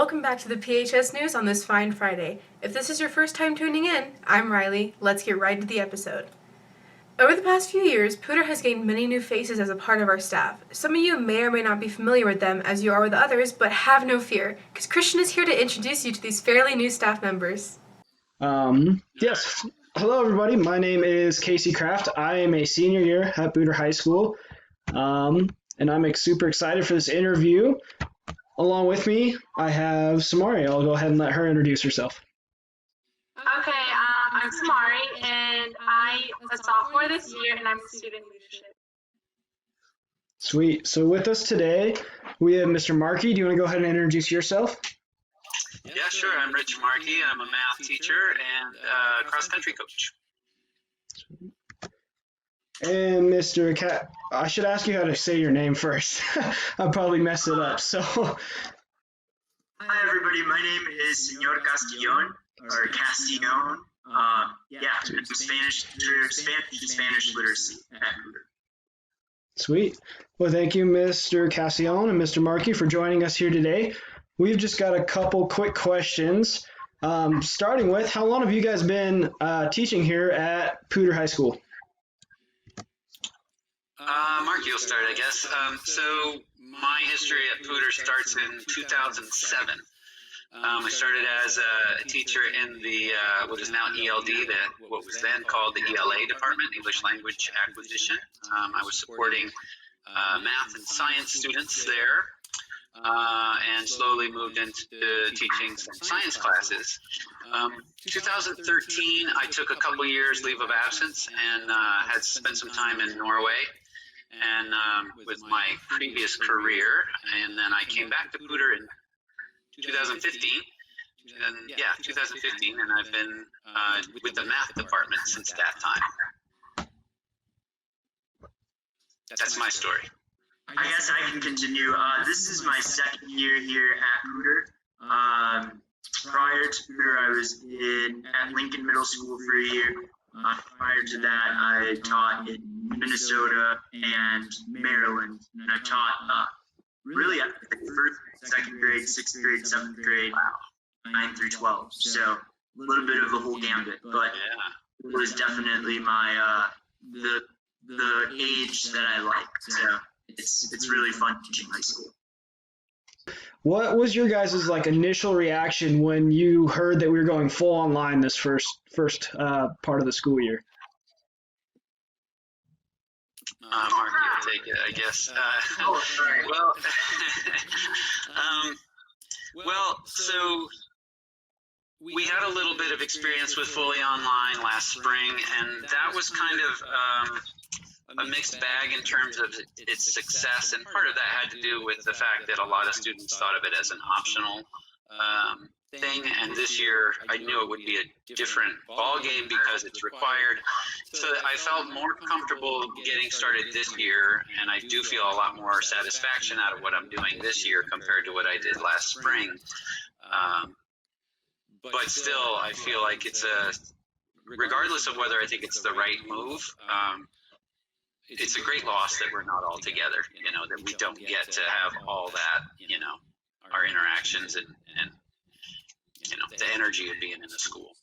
Welcome back to the PHS News on this fine Friday. If this is your first time tuning in, I'm Riley. Let's get right to the episode. Over the past few years, Pewter has gained many new faces as a part of our staff. Some of you may or may not be familiar with them as you are with others, but have no fear, because Christian is here to introduce you to these fairly new staff members. Yes. Hello, everybody. My name is Casey Kraft. I am a senior year at Pewter High School, and I'm super excited for this interview. Along with me, I have Samari. I'll go ahead and let her introduce herself. Okay, I'm Samari, and I'm a sophomore this year, and I'm a student leadership. Sweet. So with us today, we have Mr. Markey. Do you want to go ahead and introduce yourself? Yeah, sure. I'm Rich Markey. I'm a math teacher and cross-country coach. And Mr. Cat, I should ask you how to say your name first. I'll probably mess it up. So, hi everybody. My name is Senor Castillon or Castillon. I'm Spanish teacher, Spanish and Spanish literacy at Pewter. Sweet. Well, thank you, Mr. Castillon and Mr. Markey, for joining us here today. We've just got a couple quick questions. Starting with, how long have you guys been teaching here at Pewter High School? Markey will start, I guess. So my history at Pewter starts in 2007. I started as a teacher in the what is now ELD, what was then called the ELA department, English Language Acquisition. I was supporting math and science students there, and slowly moved into teaching some science classes. 2013, I took a couple years leave of absence and had spent some time in Norway and with my previous career, and then I came back to Pewter in 2015, and I've been with the math department since that time. That's my story. I guess I can continue. This is my second year here at Pewter. Prior to Pewter, I was at Lincoln Middle School for a year. Prior to that, I taught in Minnesota and Maryland, and I taught really at first, second grade, sixth grade, seventh grade, 9 through 12. So a little bit of the whole gambit, but it was definitely my the age that I liked. So it's really fun teaching high school. What was your guys' initial reaction when you heard that we were going full online this first part of the school year? Mark, you'll take it, I guess. So we had a little bit of experience with fully online last spring, and that was kind of a mixed bag in terms of its success, and part of that had to do with the fact that a lot of students thought of it as an optional thing, and this year I knew it would be a different ball game because it's required. So I felt more comfortable getting started this year, and I do feel a lot more satisfaction out of what I'm doing this year compared to what I did last spring. But still, I feel like regardless of whether I think it's the right move, it's a great loss that we're not all together, that we don't get to have all that, our interactions and the energy of being in the school.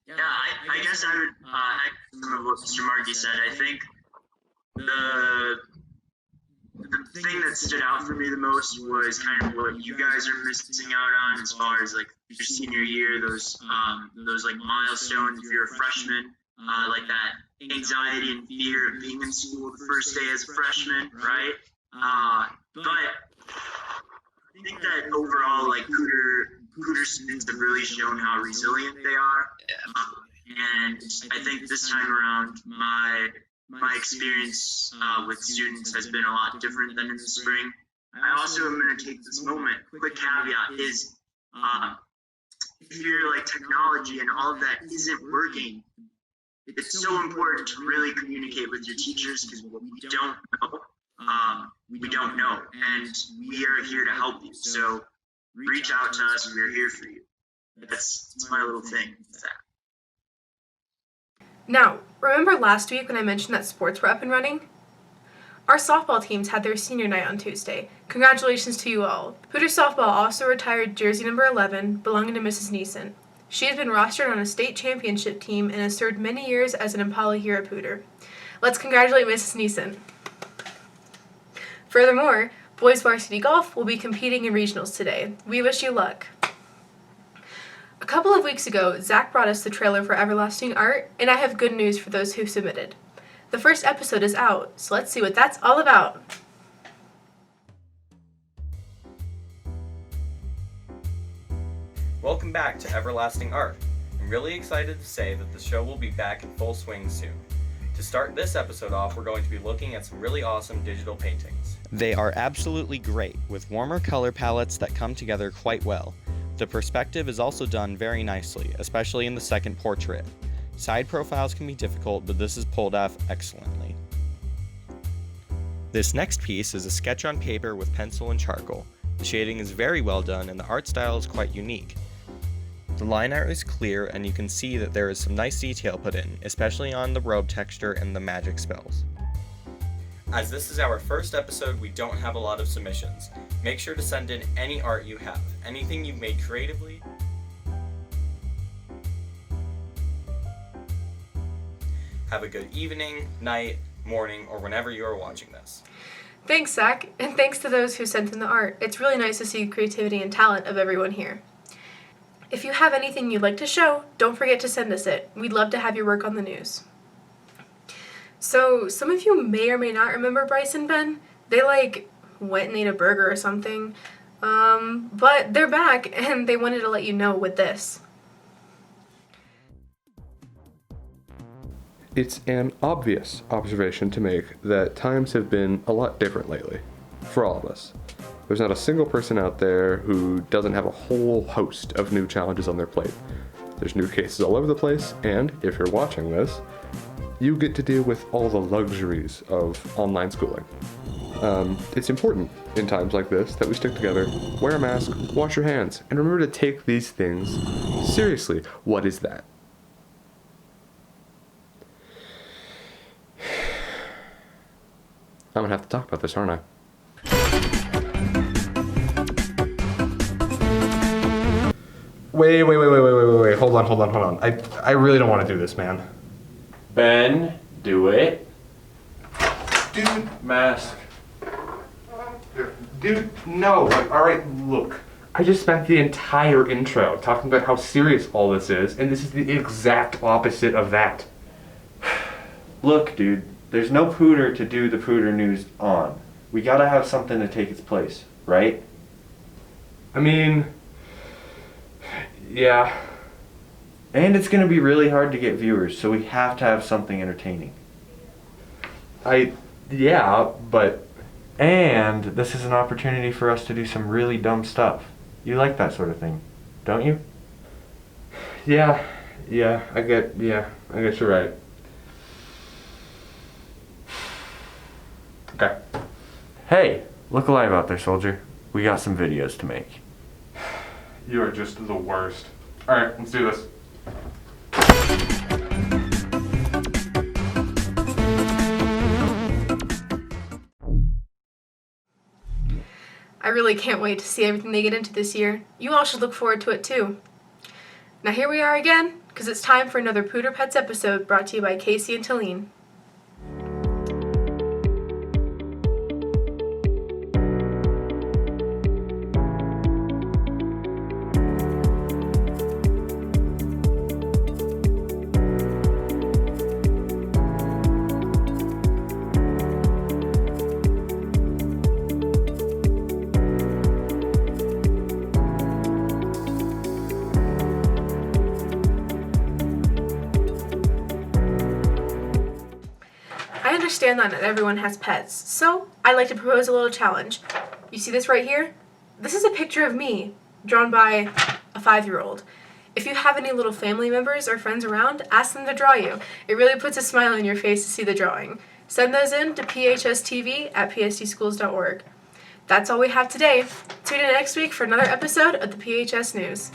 Yeah, I guess I would echo some of what Mr. Markey said. I think the thing that stood out for me the most was kind of what you guys are missing out on as far as your senior year, those milestones. If you're a freshman, like that anxiety and fear of being in school the first day as a freshman, right? But I think that overall, Pewter students have really shown how resilient they are. And I think this time around, my experience with students has been a lot different than in the spring. I also am going to take this moment. Quick caveat is, if your technology and all of that isn't working, it's so important to really communicate with your teachers, because what we don't know, and we are here to help you. So reach out to us. We're here for you. That's my little thing with that. Now, remember last week when I mentioned that sports were up and running? Our softball teams had their senior night on Tuesday. Congratulations to you all. Pewter softball also retired jersey number 11, belonging to Mrs. Neeson. She has been rostered on a state championship team and has served many years as an Impala here at Pewter. Let's congratulate Mrs. Neeson. Furthermore, boys varsity golf will be competing in regionals today. We wish you luck. A couple of weeks ago, Zach brought us the trailer for Everlasting Art, and I have good news for those who submitted. The first episode is out, so let's see what that's all about. Welcome back to Everlasting Art. I'm really excited to say that the show will be back in full swing soon. To start this episode off, we're going to be looking at some really awesome digital paintings. They are absolutely great, with warmer color palettes that come together quite well. The perspective is also done very nicely, especially in the second portrait. Side profiles can be difficult, but this is pulled off excellently. This next piece is a sketch on paper with pencil and charcoal. The shading is very well done and the art style is quite unique. The line art is clear and you can see that there is some nice detail put in, especially on the robe texture and the magic spells. As this is our first episode, we don't have a lot of submissions. Make sure to send in any art you have, anything you've made creatively. Have a good evening, night, morning, or whenever you are watching this. Thanks, Zach, and thanks to those who sent in the art. It's really nice to see the creativity and talent of everyone here. If you have anything you'd like to show, don't forget to send us it. We'd love to have your work on the news. So, some of you may or may not remember Bryce and Ben. They, went and ate a burger or something. But they're back, and they wanted to let you know with this. It's an obvious observation to make that times have been a lot different lately, for all of us. There's not a single person out there who doesn't have a whole host of new challenges on their plate. There's new cases all over the place, and if you're watching this, you get to deal with all the luxuries of online schooling. It's important in times like this that we stick together, wear a mask, wash your hands, and remember to take these things seriously. What is that? I'm gonna have to talk about this, aren't I? Wait. Hold on. I really don't want to do this, man. Ben, do it. Dude, mask. Dude, no. Alright, look. I just spent the entire intro talking about how serious all this is, and this is the exact opposite of that. Look, dude, there's no Pewter to do the Pewter News on. We gotta have something to take its place, right? I mean, yeah. And it's gonna be really hard to get viewers, so we have to have something entertaining. Yeah, but... And this is an opportunity for us to do some really dumb stuff. You like that sort of thing, don't you? Yeah, I guess you're right. Okay. Hey, look alive out there, soldier. We got some videos to make. You are just the worst. Alright, let's do this. I really can't wait to see everything they get into this year. You all should look forward to it too. Now here we are again, because it's time for another Pewter Pets episode brought to you by Casey and Talene. I understand that not everyone has pets, so I'd like to propose a little challenge. You see this right here? This is a picture of me, drawn by a 5-year-old. If you have any little family members or friends around, ask them to draw you. It really puts a smile on your face to see the drawing. Send those in to phstv@psdschools.org. That's all we have today. Tune in next week for another episode of the PHS News.